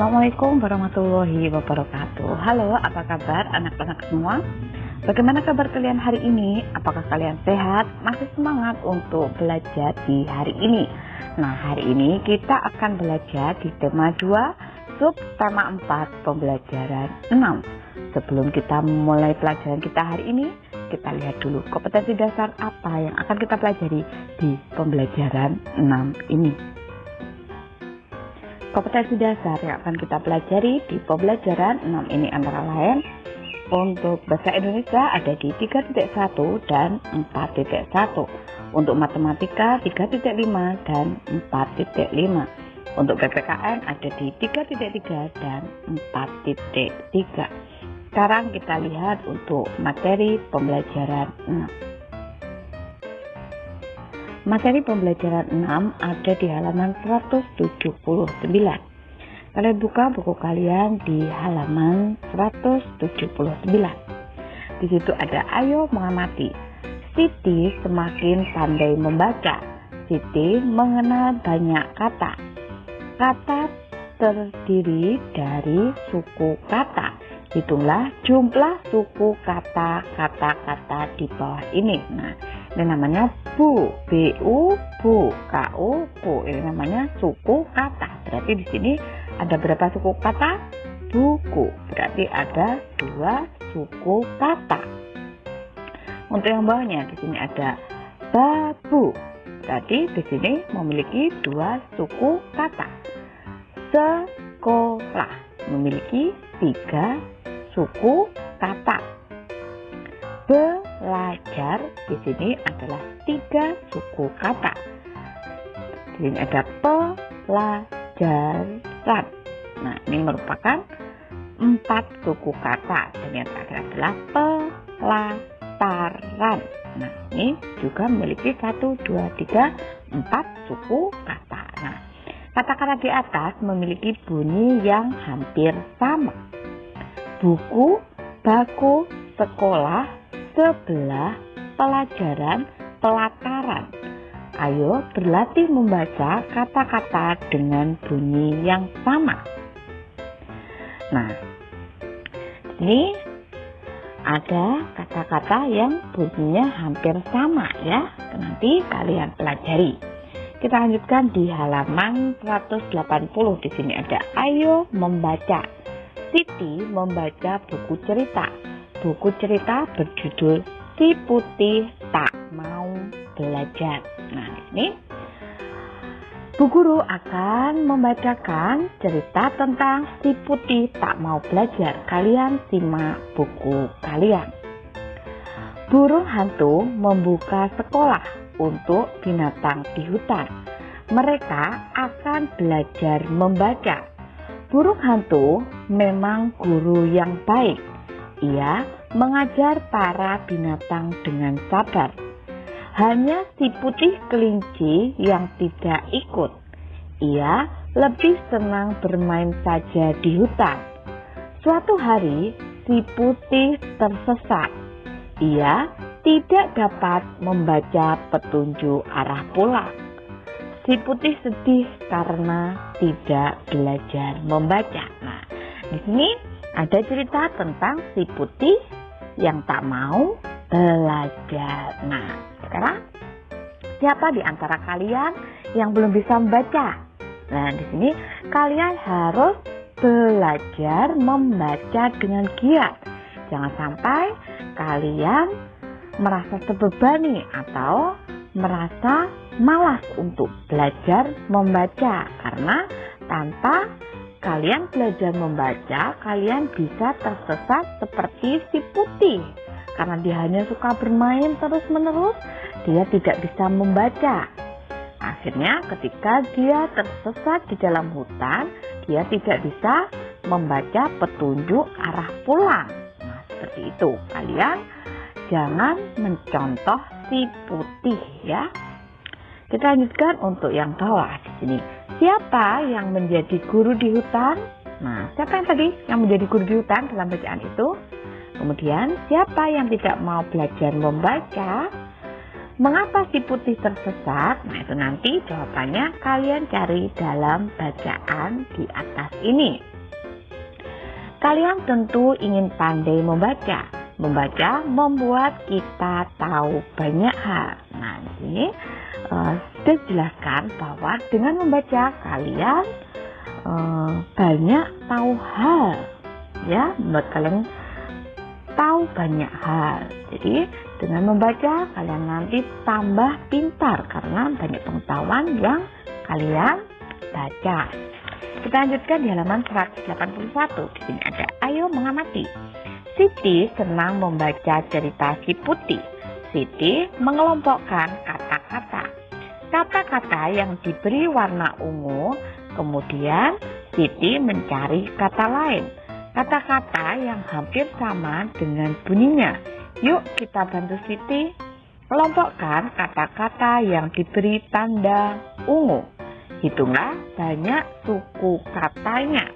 Assalamualaikum warahmatullahi wabarakatuh. Halo, apa kabar anak-anak semua? Bagaimana kabar kalian hari ini? Apakah kalian sehat? Masih semangat untuk belajar di hari ini? Nah, hari ini kita akan belajar di tema 2, sub tema 4, pembelajaran 6. Sebelum kita mulai pelajaran kita hari ini, kita lihat dulu kompetensi dasar apa yang akan kita pelajari di pembelajaran 6 ini. Kompetensi dasar yang akan kita pelajari di pembelajaran 6 ini antara lain untuk bahasa Indonesia ada di 3.1 dan 4.1, untuk matematika 3.5 dan 4.5, untuk PPKN ada di 3.3 dan 4.3. Sekarang kita lihat untuk materi pembelajaran 6. Materi pembelajaran 6 ada di halaman 179. Kalian buka buku kalian di halaman 179. Di situ ada ayo mengamati. Siti semakin pandai membaca. Siti mengenal banyak kata. Kata terdiri dari suku kata. Hitunglah jumlah suku kata-kata di bawah ini. Nah, ini namanya bu, bu, ku, ku. Ini namanya suku kata. Berarti di sini ada berapa suku kata? Buku. Berarti ada 2 suku kata. Untuk yang bawahnya di sini ada babu. Berarti di sini memiliki 2 suku kata. Sekolah memiliki 3 suku kata. Belajar di sini adalah 3 suku kata. Di sini ada pelajaran. Nah, ini merupakan 4 suku kata. Dan yang terakhir adalah pelataran. Nah, ini juga memiliki 1, 2, 3, 4 suku kata. Nah, kata-kata di atas memiliki bunyi yang hampir sama. Buku, baku, sekolah, sebelah, pelajaran, pelataran. Ayo berlatih membaca kata-kata dengan bunyi yang sama. Nah, ini ada kata-kata yang bunyinya hampir sama ya. Nanti kalian pelajari. Kita lanjutkan di halaman 180. Di sini ada ayo membaca. Siti membaca buku cerita. Buku cerita berjudul Si Putih Tak Mau Belajar. Nah, ini Bu Guru akan membacakan cerita tentang Si Putih Tak Mau Belajar. Kalian simak buku kalian. Burung hantu membuka sekolah untuk binatang di hutan. Mereka akan belajar membaca. Burung hantu memang guru yang baik. Ia mengajar para binatang dengan sabar. Hanya si putih kelinci yang tidak ikut. Ia lebih senang bermain saja di hutan. Suatu hari si putih tersesat. Ia tidak dapat membaca petunjuk arah pulang. Si putih sedih karena tidak belajar membaca. Nah, di sini ada cerita tentang si putih yang tak mau belajar. Nah, sekarang siapa di antara kalian yang belum bisa membaca? Nah, di sini kalian harus belajar membaca dengan giat. Jangan sampai kalian merasa terbebani atau merasa malas untuk belajar membaca, karena tanpa kalian belajar membaca, kalian bisa tersesat seperti si putih. Karena dia hanya suka bermain terus-menerus, dia tidak bisa membaca. Akhirnya ketika dia tersesat di dalam hutan, dia tidak bisa membaca petunjuk arah pulang. Nah, seperti itu. Kalian jangan mencontoh si putih ya. Kita lanjutkan untuk yang bawah di sini. Siapa yang menjadi guru di hutan? Nah, siapa yang tadi yang menjadi guru di hutan dalam bacaan itu? Kemudian, siapa yang tidak mau belajar membaca? Mengapa si putih tersesat? Nah, itu nanti jawabannya kalian cari dalam bacaan di atas ini. Kalian tentu ingin pandai membaca. Membaca membuat kita tahu banyak hal. Nah, di sini sudah dijelaskan bahwa dengan membaca kalian banyak tahu hal, ya, membuat kalian tahu banyak hal. Jadi dengan membaca kalian nanti tambah pintar karena banyak pengetahuan yang kalian baca. Kita lanjutkan di halaman 181. Di sini ada ayo mengamati. Siti senang membaca cerita si Putih. Siti mengelompokkan kata-kata. Kata-kata yang diberi warna ungu, kemudian Siti mencari kata lain. Kata-kata yang hampir sama dengan bunyinya. Yuk kita bantu Siti kelompokkan kata-kata yang diberi tanda ungu. Hitunglah banyak suku katanya.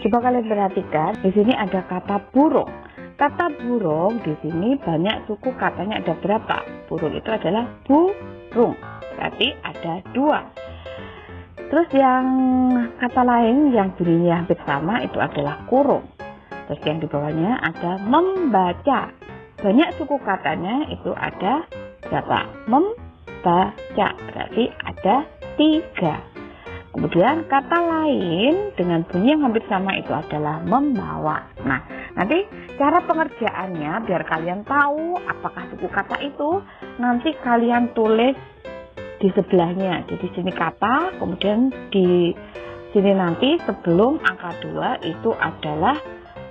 Coba kalian perhatikan, di sini ada kata burung. Kata burung di sini banyak suku katanya ada berapa? Burung itu adalah burung, berarti ada 2. Terus yang kata lain yang bunyinya hampir sama itu adalah kurung. Terus yang di bawahnya ada membaca. Banyak suku katanya itu ada berapa? Membaca, berarti ada 3. Kemudian kata lain dengan bunyi yang hampir sama itu adalah membawa. Nah, nanti cara pengerjaannya biar kalian tahu apakah suku kata itu, nanti kalian tulis di sebelahnya. Jadi sini kata, kemudian di sini nanti sebelum angka 2 itu adalah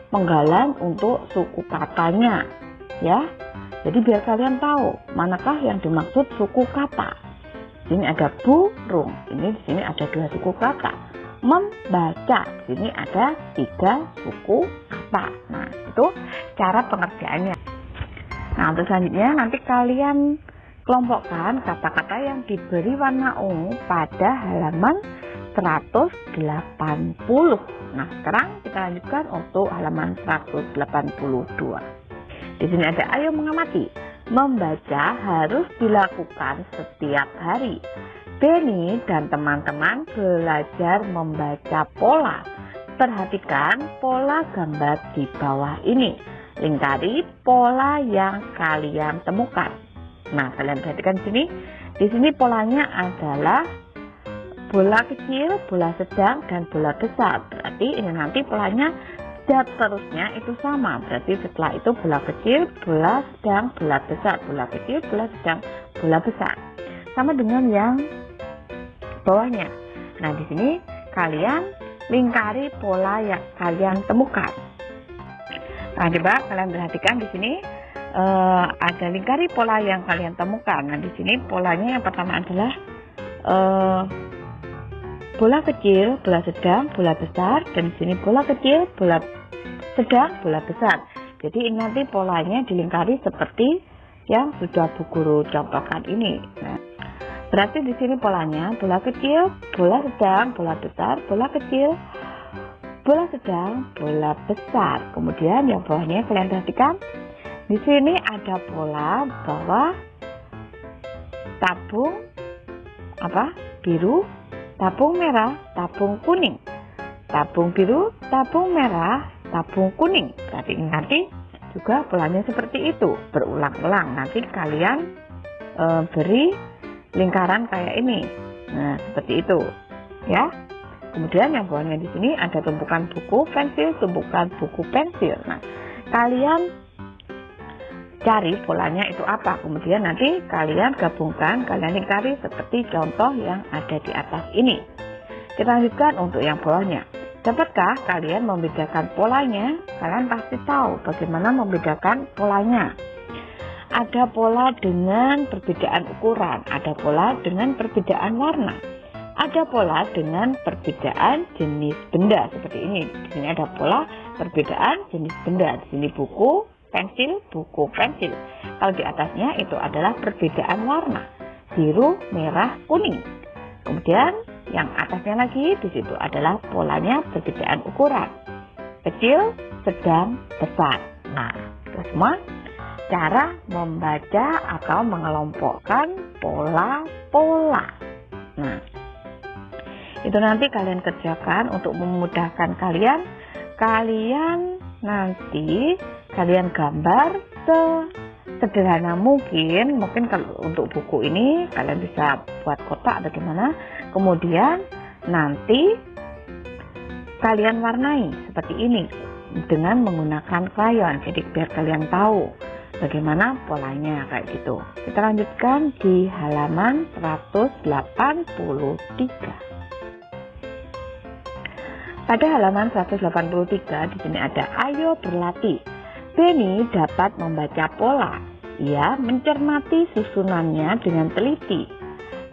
penggalan untuk suku katanya, ya. Jadi biar kalian tahu manakah yang dimaksud suku kata. Ini ada burung, ini di sini ada 2 suku kata. Membaca, di sini ada 3 suku kata. Nah, itu cara pengerjaannya. Nah, untuk selanjutnya nanti kalian kelompokkan kata-kata yang diberi warna ungu pada halaman 180. Nah, sekarang kita lanjutkan untuk halaman 182. Di sini ada ayo mengamati. Membaca harus dilakukan setiap hari. Benny dan teman-teman belajar membaca pola. Perhatikan pola gambar di bawah ini. Lingkari pola yang kalian temukan. Nah, kalian perhatikan di sini. Di sini polanya adalah bola kecil, bola sedang, dan bola besar. Berarti ini nanti polanya seterusnya itu sama. Berarti setelah itu bola kecil, bola sedang, bola besar, bola kecil, bola sedang, bola besar. Sama dengan yang bawahnya. Nah, di sini kalian lingkari pola yang kalian temukan. Nah, coba kalian perhatikan di sini ada lingkari pola yang kalian temukan. Nah, di sini polanya yang pertama adalah bola kecil, bola sedang, bola besar, dan di sini bola kecil, bola sedang, bola besar. Jadi ini nanti polanya dilingkari seperti yang sudah Bu Guru contohkan ini. Nah, berarti di sini polanya bola kecil, bola sedang, bola besar, bola kecil, bola sedang, bola besar. Kemudian yang bawahnya kalian perhatikan. Di sini ada pola bahwa tabung biru, tabung merah, tabung kuning. Tabung biru, tabung merah, tabung kuning. Berarti nanti juga polanya seperti itu, berulang-ulang. Nanti kalian beri lingkaran kayak ini. Nah, seperti itu, ya. Kemudian yang bawahnya di sini ada tumpukan buku pensil, tumpukan buku pensil. Nah, kalian cari polanya itu apa. Kemudian nanti kalian gabungkan, kalian lingkari seperti contoh yang ada di atas ini. Kita lanjutkan untuk yang bawahnya. Dapatkah kalian membedakan polanya? Kalian pasti tahu bagaimana membedakan polanya. Ada pola dengan perbedaan ukuran, ada pola dengan perbedaan warna, ada pola dengan perbedaan jenis benda seperti ini. Di sini ada pola perbedaan jenis benda. Di sini buku pensil, buku pensil. Kalau di atasnya itu adalah perbedaan warna, biru, merah, kuning. Kemudian yang atasnya lagi di situ adalah polanya perbedaan ukuran, kecil, sedang, besar. Nah, itu semua cara membaca atau mengelompokkan pola-pola. Nah, itu nanti kalian kerjakan untuk memudahkan kalian. kalian nanti gambar sederhana mungkin kalau untuk buku ini kalian bisa buat kotak atau gimana, kemudian nanti kalian warnai seperti ini dengan menggunakan krayon, jadi biar kalian tahu bagaimana polanya kayak gitu. Kita lanjutkan di halaman 183. Pada halaman 183 di sini ada ayo berlatih. Benny dapat membaca pola. Ia mencermati susunannya dengan teliti.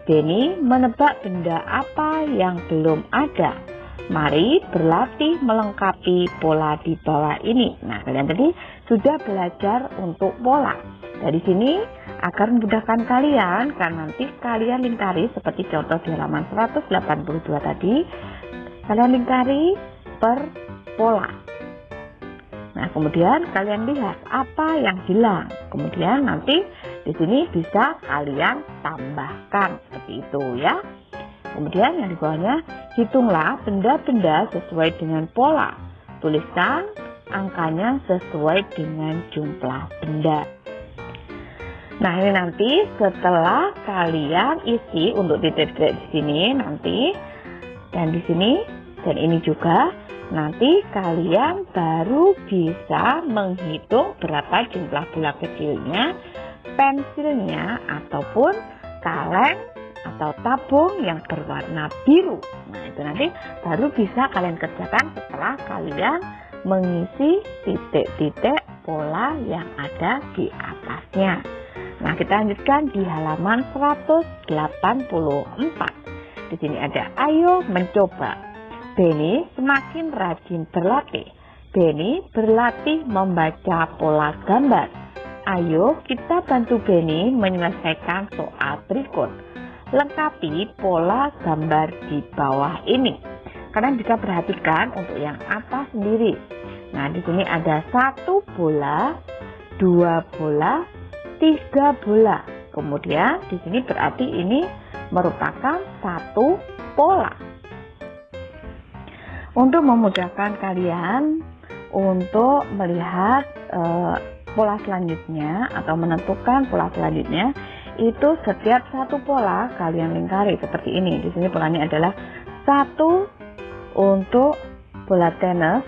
Benny menebak benda apa yang belum ada. Mari berlatih melengkapi pola di bawah ini. Nah, kalian tadi sudah belajar untuk pola. Dari sini agar memudahkan kalian, karena nanti kalian lingkari seperti contoh di halaman 182 tadi. Kalian lingkari per pola. Nah, kemudian kalian lihat apa yang hilang. Kemudian nanti di sini bisa kalian tambahkan seperti itu ya. Kemudian yang di bawahnya, hitunglah benda-benda sesuai dengan pola. Tuliskan angkanya sesuai dengan jumlah benda. Nah, ini nanti setelah kalian isi untuk titik-titik di sini nanti dan di sini dan ini juga, nanti kalian baru bisa menghitung berapa jumlah bola kecilnya, pensilnya ataupun kaleng atau tabung yang berwarna biru. Nah, itu nanti baru bisa kalian kerjakan setelah kalian mengisi titik-titik pola yang ada di atasnya. Nah, kita lanjutkan di halaman 184. Di sini ada ayo mencoba. Benny semakin rajin berlatih. Benny berlatih membaca pola gambar. Ayo kita bantu Benny menyelesaikan soal berikut. Lengkapi pola gambar di bawah ini. Kalian bisa perhatikan untuk yang atas sendiri. Nah, di sini ada 1 bola, 2 bola, 3 bola. Kemudian di sini berarti ini merupakan 1 pola. Untuk memudahkan kalian untuk melihat pola selanjutnya atau menentukan pola selanjutnya, itu setiap 1 pola kalian lingkari seperti ini. Di sini polanya adalah 1 untuk bola tenis,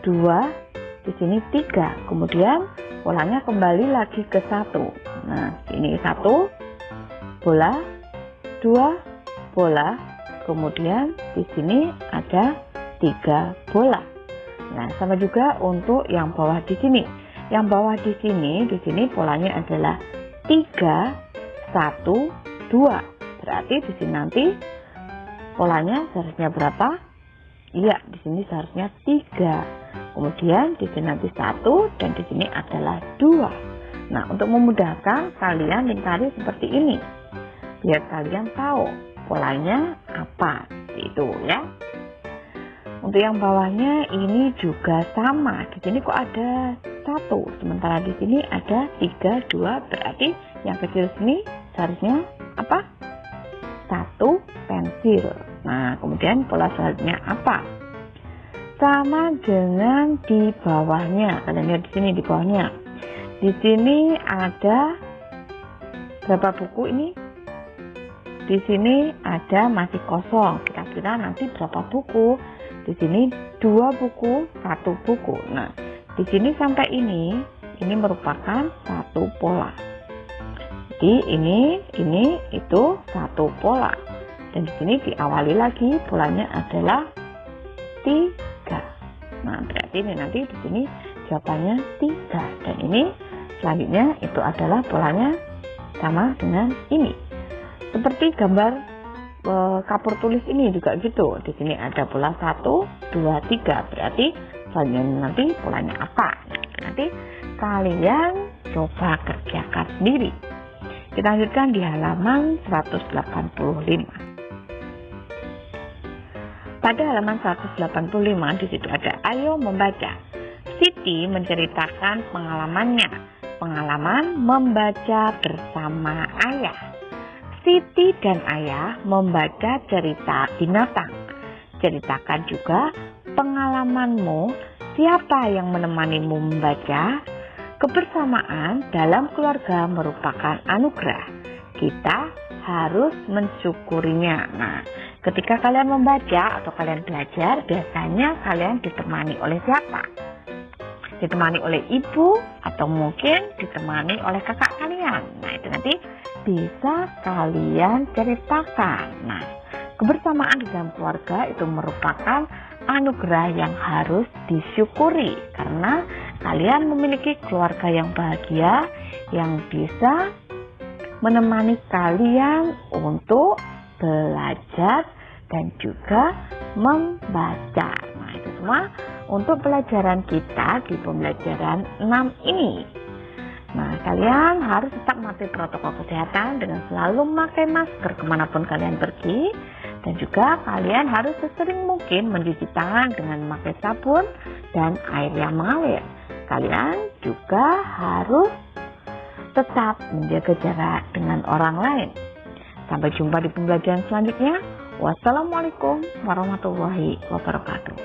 2 di sini 3. Kemudian polanya kembali lagi ke 1. Nah, ini 1 bola, 2 bola, kemudian di sini ada 3 bola. Nah, sama juga untuk yang bawah di sini. Yang bawah di sini polanya adalah 3, 1, 2. Berarti di sini nanti polanya seharusnya berapa? Iya, di sini seharusnya 3. Kemudian di sini nanti 1 dan di sini adalah 2. Nah, untuk memudahkan kalian lingkari seperti ini. Biar kalian tahu polanya apa. Itu ya. Untuk yang bawahnya ini juga sama. Di sini kok ada 1, sementara di sini ada 3, 2. Berarti yang kecil sini seharusnya apa? 1 pensil. Nah, kemudian pola selanjutnya apa? Sama dengan di bawahnya. Kalian lihat di sini di bawahnya. Di sini ada berapa buku ini? Di sini ada masih kosong. Kira-kira nanti berapa buku? Di sini 2 buku, 1 buku. Nah, di sini sampai ini merupakan 1 pola. Jadi ini itu 1 pola. Dan di sini diawali lagi polanya adalah 3. Nah, berarti ini nanti di sini jawabannya 3. Dan ini selanjutnya itu adalah polanya sama dengan ini. Seperti gambar kapur tulis ini juga gitu. Di sini ada pola 1, 2, 3. Berarti selanjutnya nanti polanya apa? Nanti kalian coba kerjakan sendiri. Kita lanjutkan di halaman 185. Pada halaman 185 di situ ada ayo membaca. Siti menceritakan pengalaman membaca bersama ayah. Siti dan ayah membaca cerita binatang. Ceritakan juga pengalamanmu, siapa yang menemanimu membaca? Kebersamaan dalam keluarga merupakan anugerah. Kita harus mensyukurinya. Nah, ketika kalian membaca atau kalian belajar, biasanya kalian ditemani oleh siapa? Ditemani oleh ibu atau mungkin ditemani oleh kakak kalian. Nah, itu nanti bisa kalian ceritakan. Nah, kebersamaan di dalam keluarga itu merupakan anugerah yang harus disyukuri karena kalian memiliki keluarga yang bahagia yang bisa menemani kalian untuk belajar dan juga membaca. Nah, itu semua untuk pelajaran kita di pembelajaran 6 ini. Nah, kalian harus tetap mematuhi protokol kesehatan dengan selalu memakai masker kemanapun kalian pergi. Dan juga kalian harus sesering mungkin mencuci tangan dengan memakai sabun dan air yang mengalir. Kalian juga harus tetap menjaga jarak dengan orang lain. Sampai jumpa di pembelajaran selanjutnya. Wassalamualaikum warahmatullahi wabarakatuh.